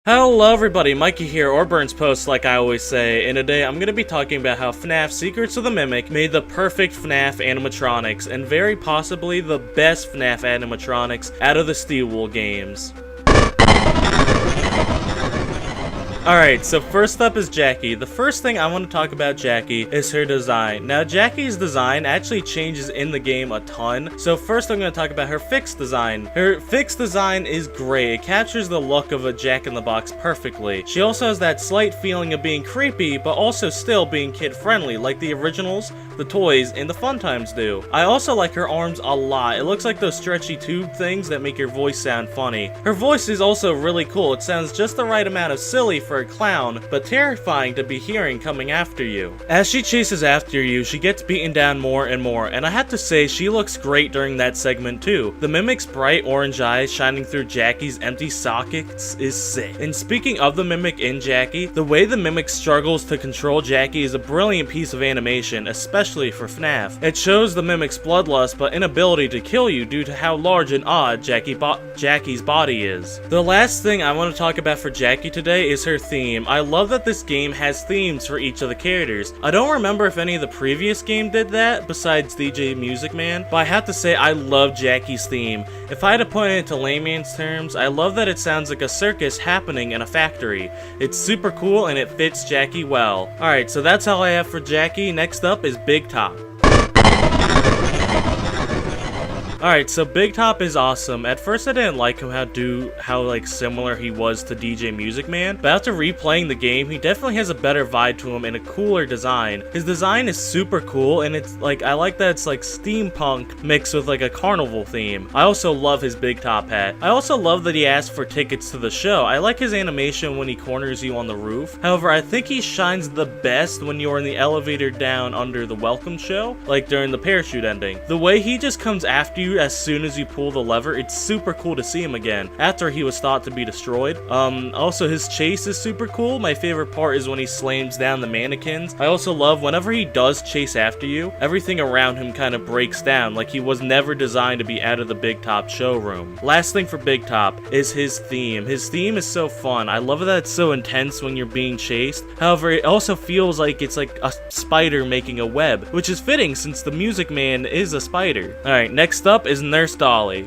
Hello everybody, Mikey here, or Burns Post like I always say, and today I'm going to be talking about how FNAF Secrets of the Mimic made the perfect FNAF animatronics, and very possibly the best FNAF animatronics out of the Steel Wool games. Alright, so first up is Jackie. The first thing I want to talk about Jackie is her design. Now, Jackie's design actually changes in the game a ton. So first I'm going to talk about her fixed design. Her fixed design is great. It captures the look of a Jack-in-the-Box perfectly. She also has that slight feeling of being creepy, but also still being kid-friendly, like the originals, the toys, and the Fun Times do. I also like her arms a lot. It looks like those stretchy tube things that make your voice sound funny. Her voice is also really cool. It sounds just the right amount of silly for a clown, but terrifying to be hearing coming after you. As she chases after you, she gets beaten down more and more, and I have to say she looks great during that segment too. The Mimic's bright orange eyes shining through Jackie's empty sockets is sick. And speaking of the Mimic in Jackie, the way the Mimic struggles to control Jackie is a brilliant piece of animation, especially for FNAF. It shows the Mimic's bloodlust but inability to kill you due to how large and odd Jackie's body is. The last thing I want to talk about for Jackie today is her theme. I love that this game has themes for each of the characters. I don't remember if any of the previous game did that besides DJ Music Man, but I have to say I love Jackie's theme. If I had to put it into layman's terms, I love that it sounds like a circus happening in a factory. It's super cool and it fits Jackie well. Alright, so that's all I have for Jackie. Next up is Big Top. Alright, so Big Top is awesome. At first I didn't like him how like similar he was to DJ Music Man, but after replaying the game, he definitely has a better vibe to him and a cooler design. His design is super cool, and it's like, I like that it's like steampunk mixed with like a carnival theme. I also love his Big Top hat. I also love that he asked for tickets to the show. I like his animation when he corners you on the roof. However, I think he shines the best when you're in the elevator down under the welcome show, like during the parachute ending. The way he just comes after you as soon as you pull the lever, it's super cool to see him again after he was thought to be destroyed. Also his chase is super cool. My favorite part is when he slams down the mannequins. I also love whenever he does chase after you, everything around him kind of breaks down, like he was never designed to be out of the Big Top showroom. Last thing for Big Top is his theme. His theme is so fun. I love that it's so intense when you're being chased. However, it also feels like it's like a spider making a web, which is fitting since the Music Man is a spider. Alright, next up is Nurse Dolly.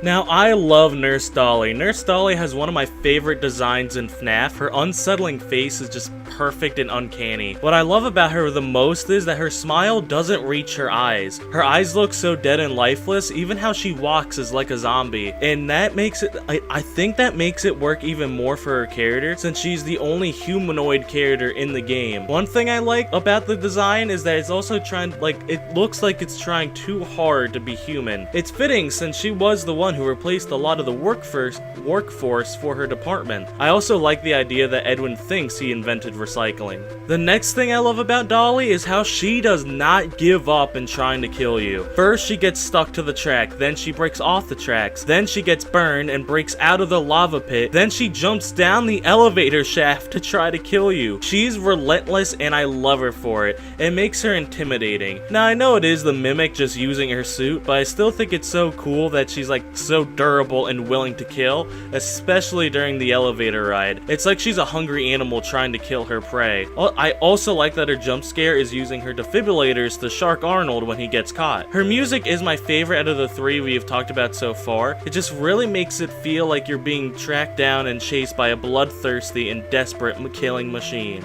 Now, I love Nurse Dolly. Nurse Dolly has one of my favorite designs in FNAF. Her unsettling face is just perfect and uncanny. What I love about her the most is that her smile doesn't reach her eyes. Her eyes look so dead and lifeless, even how she walks is like a zombie. And that makes it, I think that makes it work even more for her character, since she's the only humanoid character in the game. One thing I like about the design is that it's also trying, like, it looks like it's trying too hard to be human. It's fitting since she was the one who replaced a lot of the workforce for her department. I also like the idea that Edwin thinks he invented recycling. The next thing I love about Dolly is how she does not give up in trying to kill you. First she gets stuck to the track, then she breaks off the tracks, then she gets burned and breaks out of the lava pit, then she jumps down the elevator shaft to try to kill you. She's relentless and I love her for it. It makes her intimidating. Now I know it is the Mimic just using her suit, but I still think it's so cool that she's like so durable and willing to kill, especially during the elevator ride. It's like she's a hungry animal trying to kill her prey. I also like that her jump scare is using her defibrillators to Shark Arnold when he gets caught. Her music is my favorite out of the three we have talked about so far. It just really makes it feel like you're being tracked down and chased by a bloodthirsty and desperate killing machine.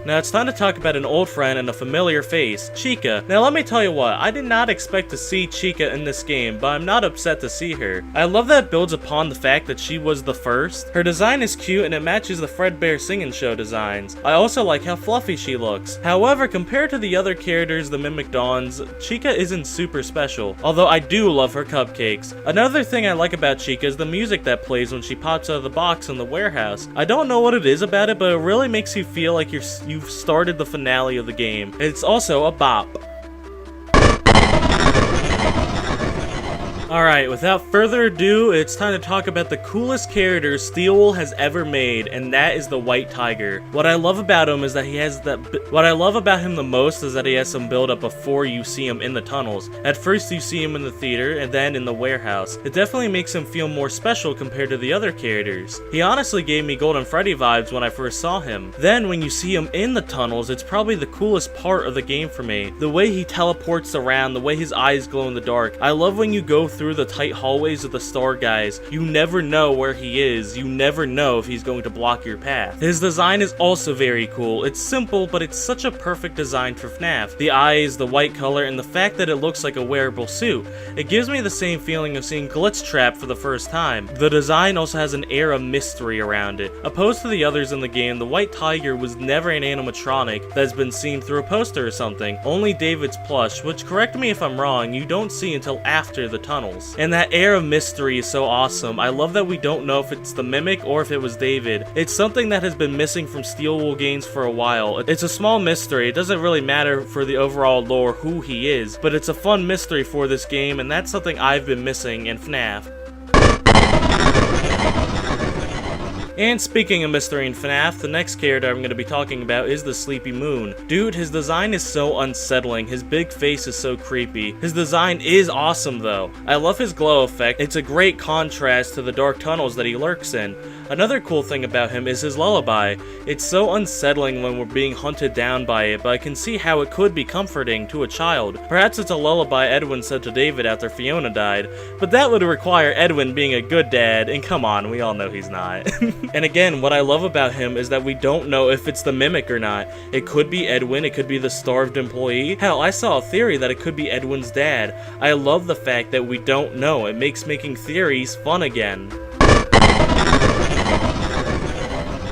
Now it's time to talk about an old friend and a familiar face, Chica. Now let me tell you what, I did not expect to see Chica in this game, but I'm not upset to see her. I love that it builds upon the fact that she was the first. Her design is cute and it matches the Fredbear Singing Show designs. I also like how fluffy she looks. However, compared to the other characters the Mimic dons, Chica isn't super special, although I do love her cupcakes. Another thing I like about Chica is the music that plays when she pops out of the box in the warehouse. I don't know what it is about it, but it really makes you feel like you've started the finale of the game. It's also a bop. Alright, without further ado, it's time to talk about the coolest character Steelwool has ever made, and that is the White Tiger. What I love about him the most is that he has some build up before you see him in the tunnels. At first you see him in the theater, and then in the warehouse. It definitely makes him feel more special compared to the other characters. He honestly gave me Golden Freddy vibes when I first saw him. Then when you see him in the tunnels, it's probably the coolest part of the game for me. The way he teleports around, the way his eyes glow in the dark. I love when you go through the tight hallways of the store guys. You never know where he is. You never know if he's going to block your path. His design is also very cool. It's simple, but it's such a perfect design for FNAF. The eyes, the white color, and the fact that it looks like a wearable suit. It gives me the same feeling of seeing Glitchtrap for the first time. The design also has an air of mystery around it. Opposed to the others in the game, the White Tiger was never an animatronic that's been seen through a poster or something. Only David's plush, which, correct me if I'm wrong, you don't see until after the tunnels. And that air of mystery is so awesome. I love that we don't know if it's the Mimic or if it was David. It's something that has been missing from Steelwool games for a while. It's a small mystery. It doesn't really matter for the overall lore who he is, but it's a fun mystery for this game, and that's something I've been missing in FNAF. And speaking of mystery in FNAF, the next character I'm going to be talking about is the Sleepy Moon. Dude, his design is so unsettling, his big face is so creepy. His design is awesome though. I love his glow effect, it's a great contrast to the dark tunnels that he lurks in. Another cool thing about him is his lullaby. It's so unsettling when we're being hunted down by it, but I can see how it could be comforting to a child. Perhaps it's a lullaby Edwin said to David after Fiona died, but that would require Edwin being a good dad, and come on, we all know he's not. And again, what I love about him is that we don't know if it's the Mimic or not. It could be Edwin, it could be the starved employee. Hell, I saw a theory that it could be Edwin's dad. I love the fact that we don't know. It makes making theories fun again.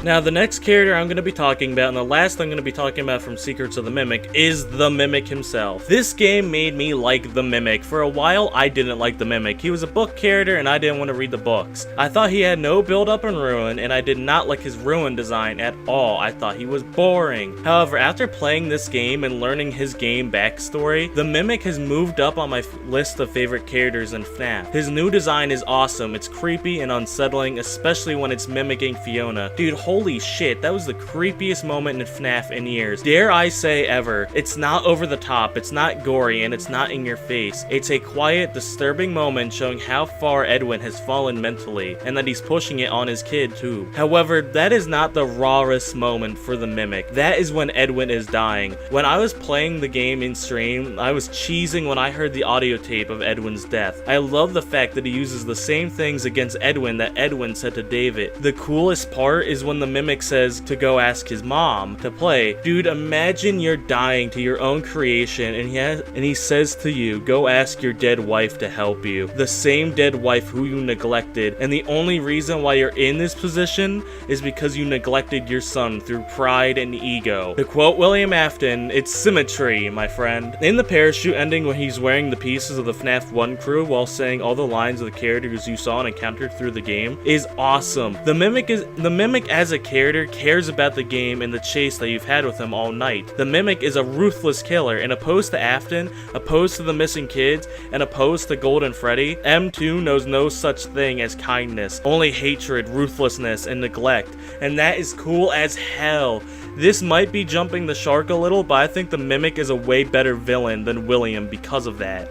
Now, the next character I'm going to be talking about, and the last I'm going to be talking about from Secrets of the Mimic, is the Mimic himself. This game made me like the Mimic. For a while, I didn't like the Mimic. He was a book character, and I didn't want to read the books. I thought he had no build-up and ruin, and I did not like his ruin design at all. I thought he was boring. However, after playing this game and learning his game backstory, the Mimic has moved up on my list of favorite characters in FNAF. His new design is awesome. It's creepy and unsettling, especially when it's mimicking Fiona. Dude, holy shit, that was the creepiest moment in FNAF in years. Dare I say ever. It's not over the top, it's not gory, and it's not in your face. It's a quiet, disturbing moment showing how far Edwin has fallen mentally, and that he's pushing it on his kid too. However, that is not the rawest moment for the Mimic. That is when Edwin is dying. When I was playing the game in stream, I was cheesing when I heard the audio tape of Edwin's death. I love the fact that he uses the same things against Edwin that Edwin said to David. The coolest part is when the Mimic says to go ask his mom to play. Dude, imagine you're dying to your own creation and he says to you, go ask your dead wife to help you. The same dead wife who you neglected, and the only reason why you're in this position is because you neglected your son through pride and ego. To quote William Afton, it's symmetry, my friend. In the parachute ending when he's wearing the pieces of the FNAF 1 crew while saying all the lines of the characters you saw and encountered through the game is awesome. The Mimic as a character cares about the game and the chase that you've had with him all night. The Mimic is a ruthless killer, and opposed to Afton, opposed to the missing kids, and opposed to Golden Freddy, M2 knows no such thing as kindness, only hatred, ruthlessness, and neglect, and that is cool as hell. This might be jumping the shark a little, but I think the Mimic is a way better villain than William because of that.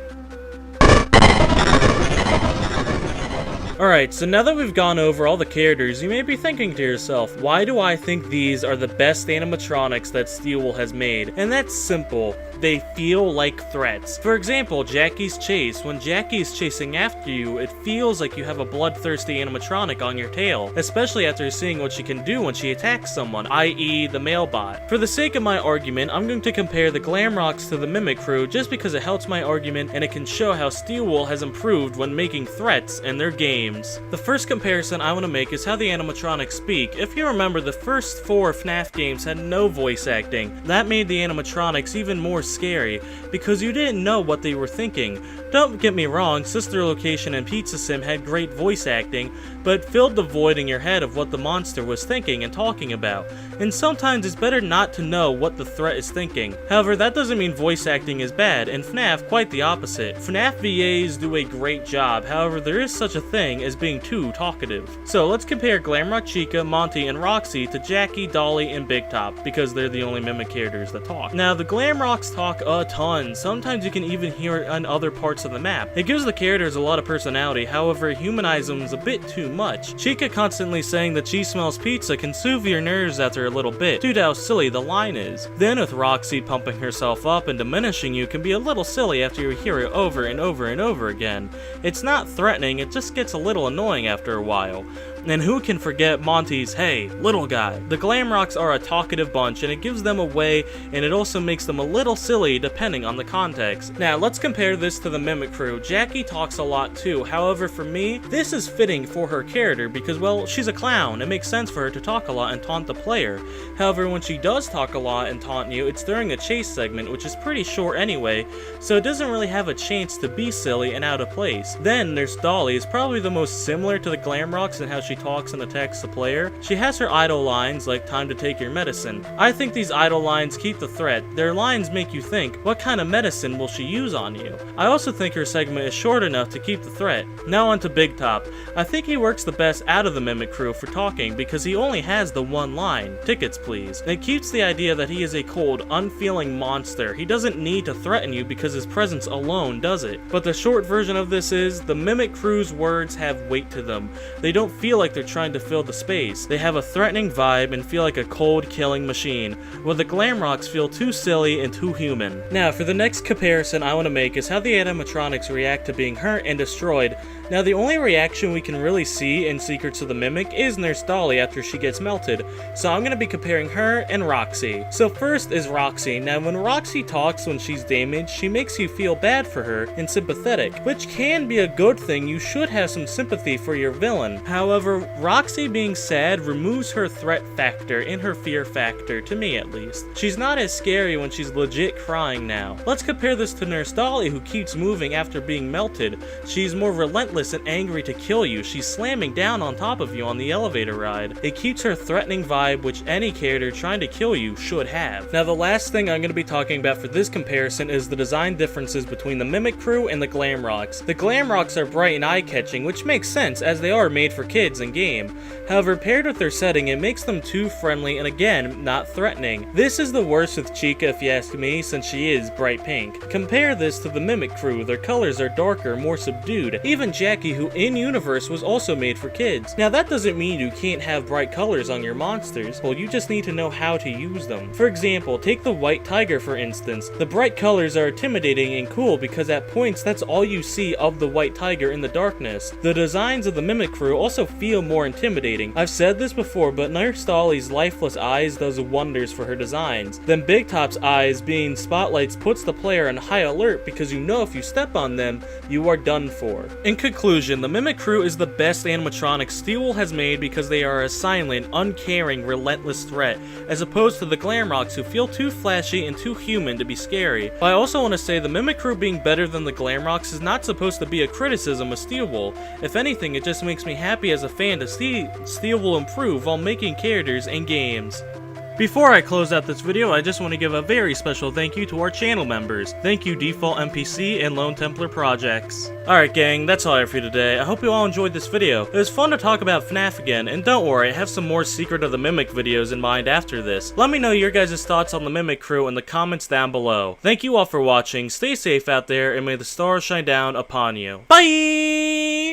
Alright, so now that we've gone over all the characters, you may be thinking to yourself, why do I think these are the best animatronics that Steelwool has made? And that's simple. They feel like threats. For example, Jackie's chase. When Jackie is chasing after you, it feels like you have a bloodthirsty animatronic on your tail, especially after seeing what she can do when she attacks someone, i.e. the Mailbot. For the sake of my argument, I'm going to compare the Glamrocks to the Mimic crew just because it helps my argument and it can show how Steelwool has improved when making threats in their games. The first comparison I want to make is how the animatronics speak. If you remember, the first 4 FNAF games had no voice acting. That made the animatronics even more scary because you didn't know what they were thinking. Don't get me wrong, Sister Location and Pizza Sim had great voice acting, but filled the void in your head of what the monster was thinking and talking about. And sometimes it's better not to know what the threat is thinking. However, that doesn't mean voice acting is bad. In FNAF, quite the opposite. FNAF VAs do a great job, however there is such a thing as being too talkative. So let's compare Glamrock, Chica, Monty, and Roxy to Jackie, Dolly, and Big Top, because they're the only Mimic characters that talk. Now the Glamrocks talk a ton, sometimes you can even hear it on other parts of the map. It gives the characters a lot of personality, however it humanizes them a bit too much. Chica constantly saying that she smells pizza can soothe your nerves after a little bit, due to how silly the line is. Then with Roxy pumping herself up and diminishing you can be a little silly after you hear it over and over and over again. It's not threatening, it just gets a little annoying after a while. And who can forget Monty's "Hey, little guy." The Glamrocks are a talkative bunch and it gives them away, and it also makes them a little silly depending on the context. Now let's compare this to the Mimic crew. Jackie talks a lot too, however for me, this is fitting for her character because, well, she's a clown. It makes sense for her to talk a lot and taunt the player. However, when she does talk a lot and taunt you, it's during a chase segment, which is pretty short anyway, so it doesn't really have a chance to be silly and out of place. Then there's Dolly, is probably the most similar to the Glamrocks in how she talks and attacks the player. She has her idle lines like "time to take your medicine." I think these idle lines keep the threat. Their lines make you think, what kind of medicine will she use on you? I also think her segment is short enough to keep the threat. Now on to Big Top. I think he works the best out of the Mimic crew for talking because he only has the one line, "Tickets please." And it keeps the idea that he is a cold, unfeeling monster. He doesn't need to threaten you because his presence alone does it. But the short version of this is, the Mimic crew's words have weight to them. They don't feel like they're trying to fill the space. They have a threatening vibe and feel like a cold, killing machine, while the Glamrocks feel too silly and too human. Now, for the next comparison I want to make is how the animatronics react to being hurt and destroyed. Now, the only reaction we can really see in Secrets of the Mimic is Nurse Dolly after she gets melted, so I'm going to be comparing her and Roxy. So first is Roxy. Now, when Roxy talks when she's damaged, she makes you feel bad for her and sympathetic, which can be a good thing. You should have some sympathy for your villain. However, Roxy being sad removes her threat factor and her fear factor, to me at least. She's not as scary when she's legit crying now. Let's compare this to Nurse Dolly, who keeps moving after being melted. She's more relentless and angry to kill you. She's slamming down on top of you on the elevator ride. It keeps her threatening vibe, which any character trying to kill you should have. Now the last thing I'm going to be talking about for this comparison is the design differences between the Mimic crew and the Glamrocks. The Glamrocks are bright and eye-catching, which makes sense as they are made for kids in game. However, paired with their setting, it makes them too friendly and again, not threatening. This is the worst with Chica if you ask me, since she is bright pink. Compare this to the Mimic crew. Their colors are darker, more subdued. Even Jackie, who in-universe was also made for kids. Now that doesn't mean you can't have bright colors on your monsters, well you just need to know how to use them. For example, take the white tiger for instance. The bright colors are intimidating and cool because at points that's all you see of the white tiger in the darkness. The designs of the Mimic crew also feel more intimidating. I've said this before, but Nurse Dolly's lifeless eyes does wonders for her designs. Then Big Top's eyes being spotlights puts the player on high alert because you know if you step on them, you are done for. In conclusion, the Mimic crew is the best animatronics Steel has made because they are a silent, uncaring, relentless threat, as opposed to the Glamrocks who feel too flashy and too human to be scary. But I also want to say the Mimic crew being better than the Glamrocks is not supposed to be a criticism of Steel. If anything, it just makes me happy as a fan to see Steel will improve while making characters and games. Before I close out this video, I just want to give a very special thank you to our channel members. Thank you Default NPC and Lone Templar Projects. Alright gang, that's all I have for you today. I hope you all enjoyed this video. It was fun to talk about FNAF again, and don't worry, I have some more Secret of the Mimic videos in mind after this. Let me know your guys' thoughts on the Mimic crew in the comments down below. Thank you all for watching, stay safe out there, and may the stars shine down upon you. Bye!